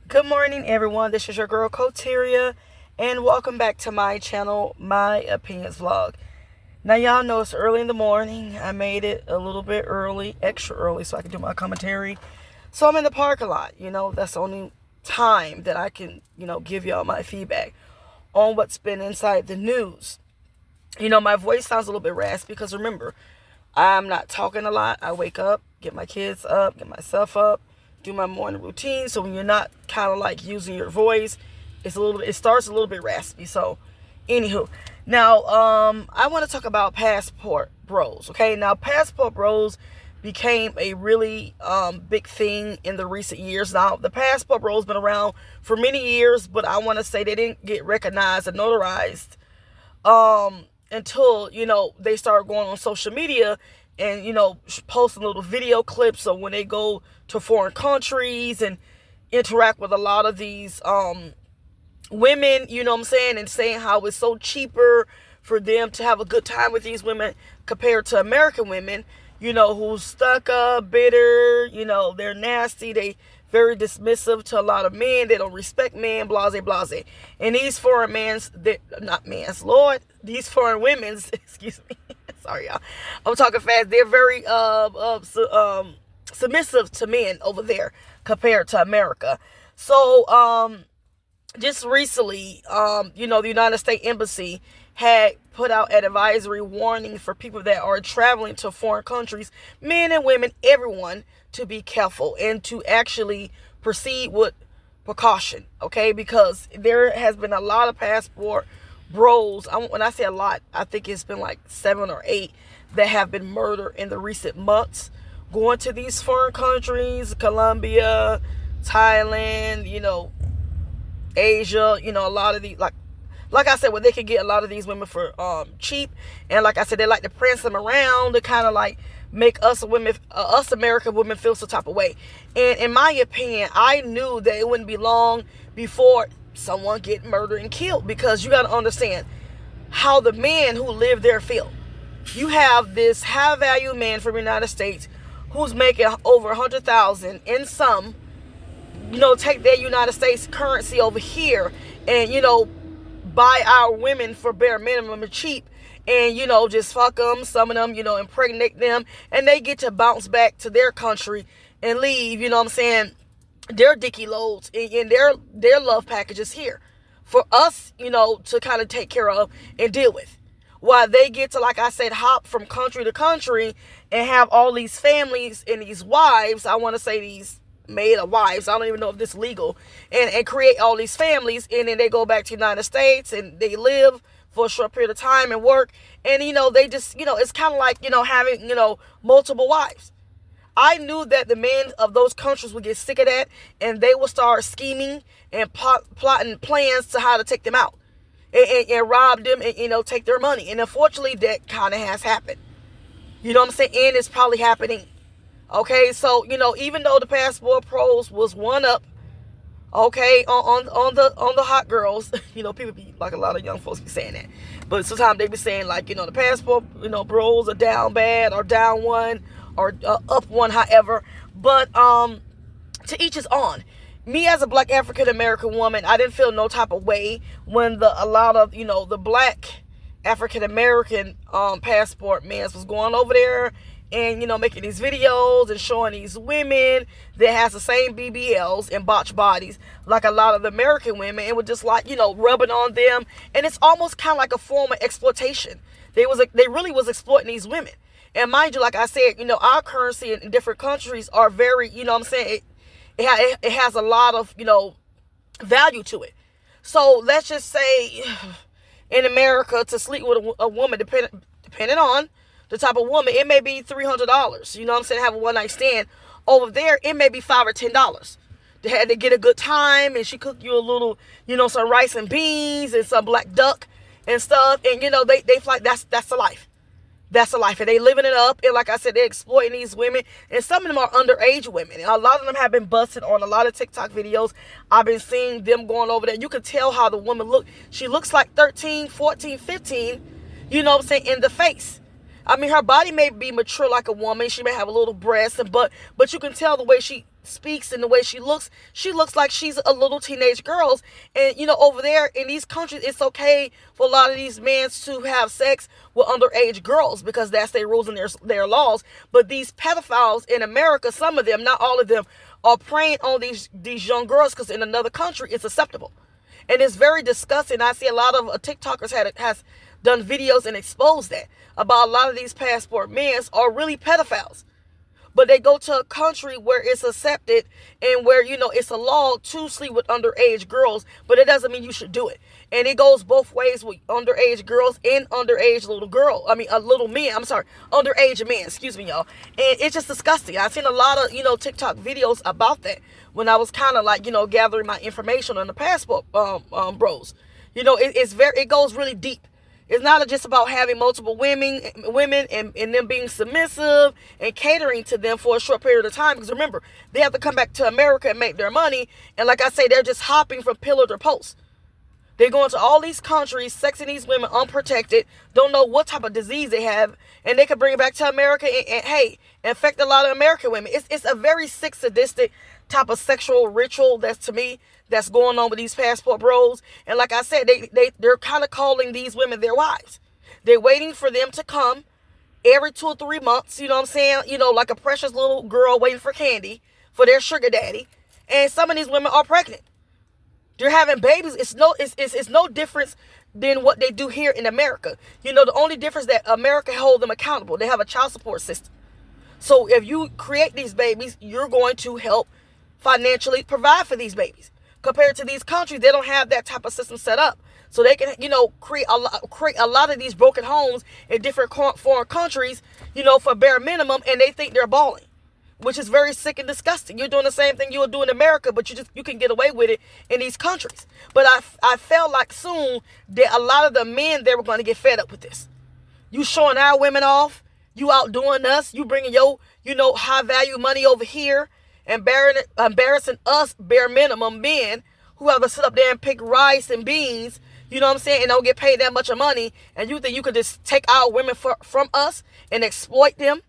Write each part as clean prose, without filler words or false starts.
Good morning, everyone. This is your girl, Coteria, and welcome back to my channel, My Opinions Vlog. Now, y'all know it's early in the morning. I made it a little bit early, extra early, so I can do my commentary. So I'm in the parking lot. That's the only time that I can, give y'all my feedback on what's been inside the news. My voice sounds a little bit raspy because remember, I'm not talking a lot. I wake up, get my kids up, get myself up, do my morning routine. So when you're not kind of like using your voice, it starts a little bit raspy. So anywho, now I want to talk about passport bros. Okay, now passport bros became a really big thing in the recent years. Now the passport bros been around for many years, but I want to say they didn't get recognized and notarized until they started going on social media and posting little video clips of when they go to foreign countries and interact with a lot of these women, and saying how it's so cheaper for them to have a good time with these women compared to American women, who's stuck up, bitter, they're nasty, they very dismissive to a lot of men, they don't respect men, blase blase. And these foreign these foreign women's, excuse me, sorry y'all, I'm talking fast, they're very submissive to men over there compared to America. So just recently, the United States Embassy had put out an advisory warning for people that are traveling to foreign countries, men and women, everyone, to be careful and to actually proceed with precaution, okay? Because there has been a lot of passport bros. When I say a lot, I think it's been like 7 or 8 that have been murdered in the recent months going to these foreign countries, Colombia, Thailand, Asia, a lot of these, like I said, where they could get a lot of these women for cheap. And like I said, they like to prance them around to kind of like make us American women feel some type of way. And in my opinion, I knew that it wouldn't be long before someone get murdered and killed, because you got to understand how the men who live there feel. You have this high value man from the United States who's making over 100,000 in some, take their United States currency over here and, buy our women for bare minimum and cheap and, just fuck them, some of them, impregnate them, and they get to bounce back to their country and leave, their dicky loads and their love packages here for us, to kind of take care of and deal with. While they get to, like I said, hop from country to country and have all these families and these wives, I want to say these maid of wives, I don't even know if this is legal, and create all these families, and then they go back to the United States and they live for a short period of time and work, and they just, it's kind of like, having, multiple wives. I knew that the men of those countries would get sick of that, and they would start scheming and plotting plans to how to take them out and rob them and, take their money. And unfortunately, that kind of has happened. You know what I'm saying? And it's probably happening. Okay, so, even though the passport pros was one up, okay, on the hot girls, people be, like a lot of young folks be saying that. But sometimes they be saying, like, the passport, bros are down bad or down one or up one, however. But to each his own. Me as a black African American woman, I didn't feel no type of way when a lot of the black African American passport men was going over there and making these videos and showing these women that has the same BBLs and botched bodies like a lot of the American women, and would just like rubbing on them, and it's almost kind of like a form of exploitation. They really was exploiting these women. And mind you, like I said, our currency in different countries are very, it has a lot of, value to it. So let's just say in America, to sleep with a woman, depending on the type of woman, it may be $300, have a one night stand. Over there, it may be $5 or $10. They had to get a good time, and she cooked you a little, some rice and beans and some black duck and stuff. And, they feel like that's the life. That's a life, and they living it up. And like I said, they're exploiting these women, and some of them are underage women. And a lot of them have been busted on a lot of TikTok videos. I've been seeing them going over there. You can tell how the woman look. She looks like 13, 14, 15, in the face. I mean, her body may be mature like a woman. She may have a little breast, but you can tell the way she speaks and the way she looks like she's a little teenage girl. And, over there in these countries, it's okay for a lot of these men to have sex with underage girls because that's their rules and their laws. But these pedophiles in America, some of them, not all of them, are preying on these young girls because in another country, it's acceptable. And it's very disgusting. I see a lot of TikTokers has done videos and exposed that about a lot of these passport men are really pedophiles. But they go to a country where it's accepted and where, it's a law to sleep with underage girls, but it doesn't mean you should do it. And it goes both ways with underage girls and underage little men. Underage men, excuse me, y'all. And it's just disgusting. I've seen a lot of, TikTok videos about that when I was kind of like, gathering my information on the passport bros. It goes really deep. It's not just about having multiple women and them being submissive and catering to them for a short period of time. Because remember, they have to come back to America and make their money. And like I say, they're just hopping from pillar to post. They go into all these countries, sexing these women unprotected, don't know what type of disease they have, and they can bring it back to America and infect a lot of American women. It's a very sick, sadistic type of sexual ritual that's going on with these passport bros. And like I said, they're kind of calling these women their wives. They're waiting for them to come every 2 or 3 months, you know what I'm saying? Like a precious little girl waiting for candy for their sugar daddy. And some of these women are pregnant. They're having babies. It's no difference than what they do here in America. The only difference that America hold them accountable. They have a child support system. So if you create these babies, you're going to help financially provide for these babies. Compared to these countries, they don't have that type of system set up. So they can, create a lot of these broken homes in different foreign countries, for bare minimum, and they think they're balling, which is very sick and disgusting. You're doing the same thing you would do in America, but you can get away with it in these countries. But I felt like soon that a lot of the men, they were going to get fed up with this. You showing our women off, you outdoing us, you bringing your, high value money over here, embarrassing us bare minimum men who have to sit up there and pick rice and beans, and don't get paid that much of money. And you think you could just take our women from us and exploit them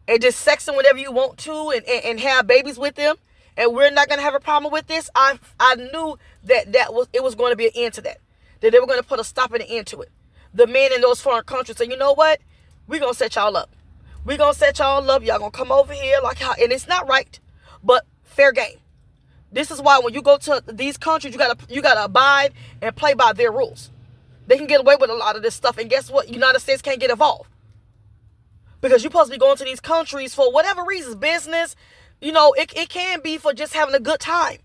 and just sex them whenever you want to and have babies with them, and we're not going to have a problem with this? I knew that it was going to be an end to that they were going to put a stop and an end to it. The men in those foreign countries say, you know what? We're going to set y'all up. We're going to set y'all up. Y'all going to come over here and it's not right, but fair game. This is why when you go to these countries, you gotta abide and play by their rules. They can get away with a lot of this stuff. And guess what? United States can't get involved. Because you're supposed to be going to these countries for whatever reasons, business, it can be for just having a good time.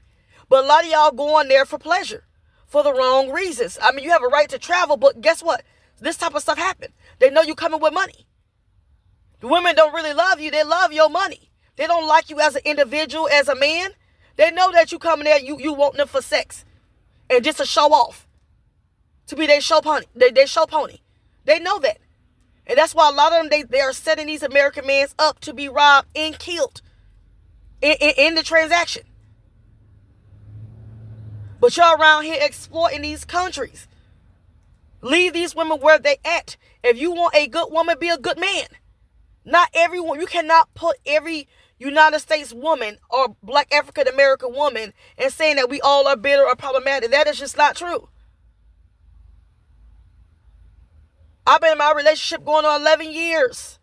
But a lot of y'all going there for pleasure, for the wrong reasons. I mean, you have a right to travel, but guess what? This type of stuff happens. They know you coming with money. The women don't really love you. They love your money. They don't like you as an individual, as a man. They know that you coming there, you want them for sex and just to show off, to be their show pony. They show pony. They know that. And that's why a lot of them, they are setting these American men up to be robbed and killed in the transaction. But y'all around here exploiting these countries. Leave these women where they at. If you want a good woman, be a good man. Not everyone. You cannot put every United States woman or black African American woman and saying that we all are bitter or problematic. That is just not true. I've been in my relationship going on 11 years.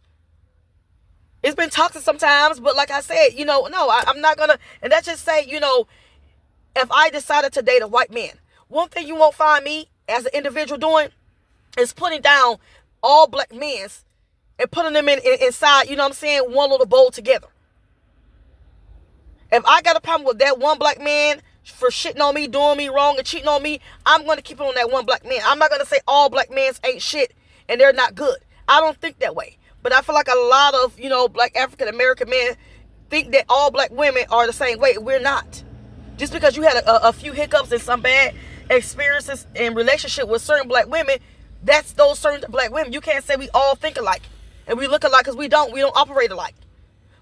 It's been toxic sometimes, but like I said, I'm not going to, and that's just say, if I decided to date a white man, one thing you won't find me as an individual doing is putting down all black men and putting them inside, one little bowl together. If I got a problem with that one black man for shitting on me, doing me wrong, and cheating on me, I'm going to keep it on that one black man. I'm not going to say all black men ain't shit and they're not good. I don't think that way. But I feel like a lot of, black African American men think that all black women are the same way. We're not. Just because you had a few hiccups and some bad experiences in relationship with certain black women, that's those certain black women. You can't say we all think alike and we look alike, because we don't operate alike.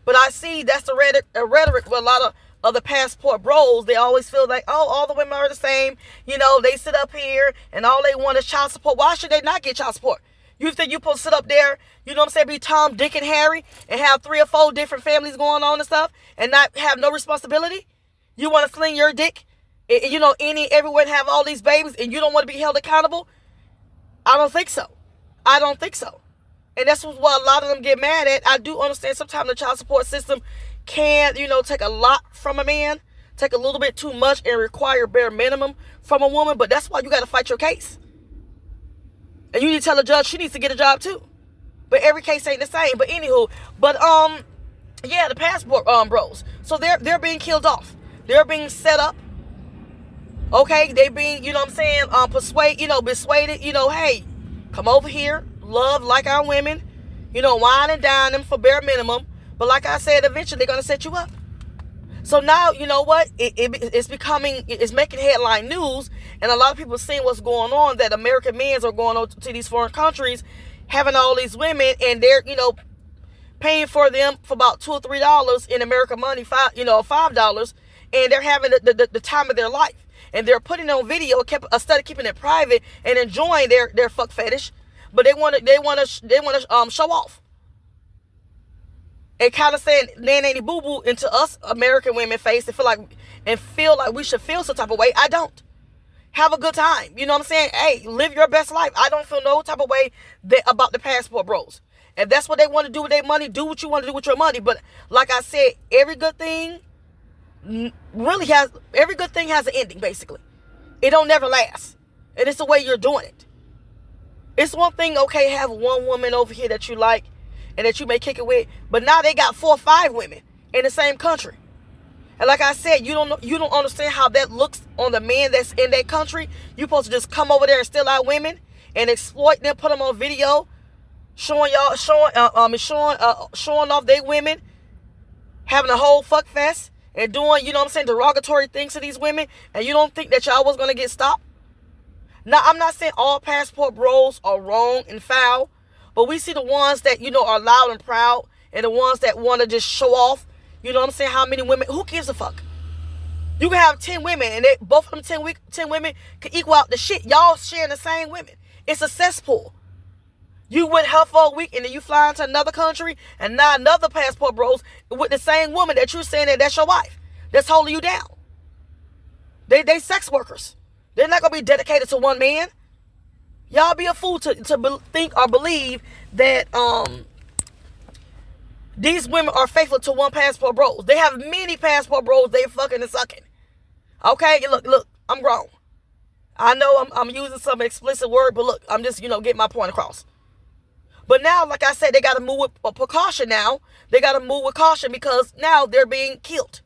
But I see that's the rhetoric with a lot of the passport bros. They always feel like, all the women are the same. They sit up here and all they want is child support. Why should they not get child support? You think you supposed to sit up there, you know what I'm saying, be Tom, Dick, and Harry, and have 3 or 4 different families going on and stuff, and not have no responsibility? You want to fling your dick, you know, everyone have all these babies, and you don't want to be held accountable? I don't think so. I don't think so. And that's what a lot of them get mad at. I do understand sometimes the child support system can, you know, take a lot from a man, take a little bit too much, and require bare minimum from a woman. But that's why you got to fight your case. And you need to tell the judge she needs to get a job too. But every case ain't the same. But anywho, yeah, the passport bros. So they're being killed off. They're being set up. Okay, they being, you know what I'm saying, persuaded, you know, hey, come over here, love like our women, you know, wine and dine them for bare minimum. But like I said, eventually they're gonna set you up. So now, you know what, it's making headline news, and a lot of people seeing what's going on, that American men are going to these foreign countries, having all these women, and they're, you know, paying for them for about $2 or $3 in American money, $5, and they're having the time of their life. And they're putting on video, instead of keeping it private and enjoying their fuck fetish, but they want to show off. And kind of saying nanny boo boo into us American women face and feel like we should feel some type of way. I don't. Have a good time. You know what I'm saying? Hey, live your best life. I don't feel no type of way about the passport bros. If that's what they want to do with their money, do what you want to do with your money. But like I said, every good thing has an ending, basically. It don't never last. And it's the way you're doing it. It's one thing, okay, have one woman over here that you like and that you may kick it with, but now they got 4 or 5 women in the same country. And like I said, you don't understand how that looks on the man that's in that country. You're supposed to just come over there and steal our women and exploit them, put them on video, showing off their women, having a whole fuck fest, and doing, you know what I'm saying, derogatory things to these women, and you don't think that y'all was going to get stopped? Now, I'm not saying all passport bros are wrong and foul, but we see the ones that, you know, are loud and proud, and the ones that want to just show off, you know what I'm saying, how many women, who gives a fuck? You can have 10 women, and both of them 10 women can equal out the shit. Y'all sharing the same women. It's a cesspool. You with her for a week, and then you fly into another country, and now another passport bros with the same woman that you saying that's your wife, that's holding you down. They sex workers. They're not going to be dedicated to one man. Y'all be a fool to think or believe that these women are faithful to one passport bros. They have many passport bros they fucking and sucking. Okay, look, I'm grown. I know I'm using some explicit word, but look, I'm just, you know, getting my point across. But now, like I said, they got to move with precaution now. They got to move with caution because now they're being killed.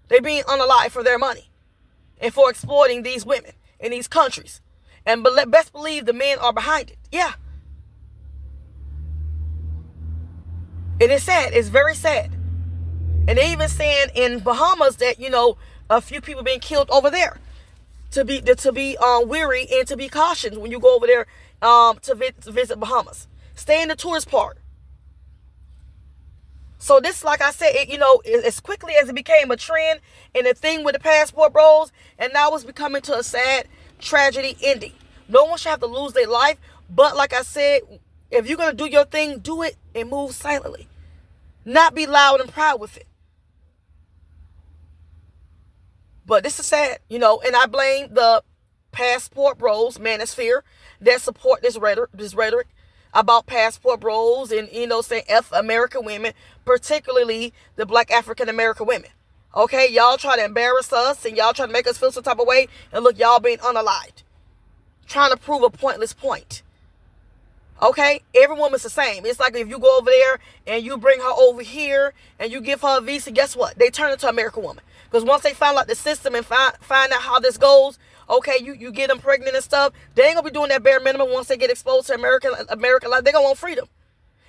They're being unalived for their money and for exploiting these women in these countries. And best believe the men are behind it. Yeah. And it's sad. It's very sad. And they even saying in Bahamas that, you know, a few people being killed over there. To be weary and to be cautious when you go over there to visit Bahamas. Stay in the tourist part. So this, like I said, as quickly as it became a trend and a thing with the passport bros, and now it's becoming to a sad tragedy ending. No one should have to lose their life, but like I said, if you're going to do your thing, do it and move silently. Not be loud and proud with it. But this is sad, and I blame the passport bros, manosphere, that support this rhetoric about passport bros and, saying F American women, particularly the Black African American women. Okay, y'all try to embarrass us and y'all try to make us feel some type of way, and look, y'all being unalived. Trying to prove a pointless point. Okay, every woman's the same. It's like if you go over there and you bring her over here and you give her a visa, guess what? They turn into an American woman. Because once they find out the system and find out how this goes, okay, you get them pregnant and stuff, they ain't gonna be doing that bare minimum once they get exposed to American life. They're gonna want freedom.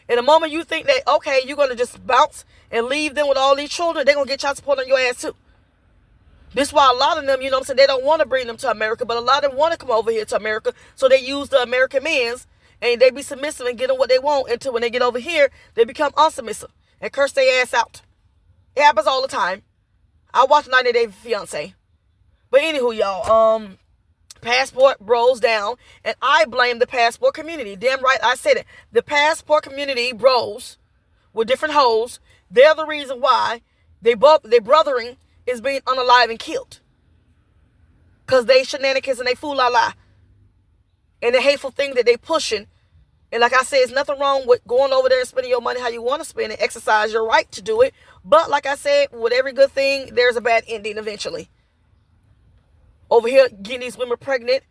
And the moment you think that, okay, you're gonna just bounce and leave them with all these children, they're gonna get child support on your ass too. This is why a lot of them, they don't want to bring them to America, but a lot of them want to come over here to America, so they use the American men's and they be submissive and get them what they want, until when they get over here, they become unsubmissive and curse their ass out. It happens all the time. I watch 90 Day Fiance. But anywho, y'all, Passport bros down, and I blame the passport community. Damn right, I said it. The passport community bros with different hoes, they're the reason why their brothering is being unalive and killed. Because they shenanigans and they fool la la. And the hateful thing that they pushing. And like I said, there's nothing wrong with going over there and spending your money how you want to spend it. Exercise your right to do it. But like I said, with every good thing, there's a bad ending eventually. Over here, getting these women pregnant,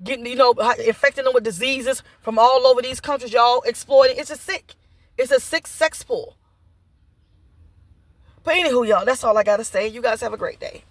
getting, infecting them with diseases from all over these countries, y'all exploiting. It's a sick sex pool. But anywho, y'all, that's all I got to say. You guys have a great day.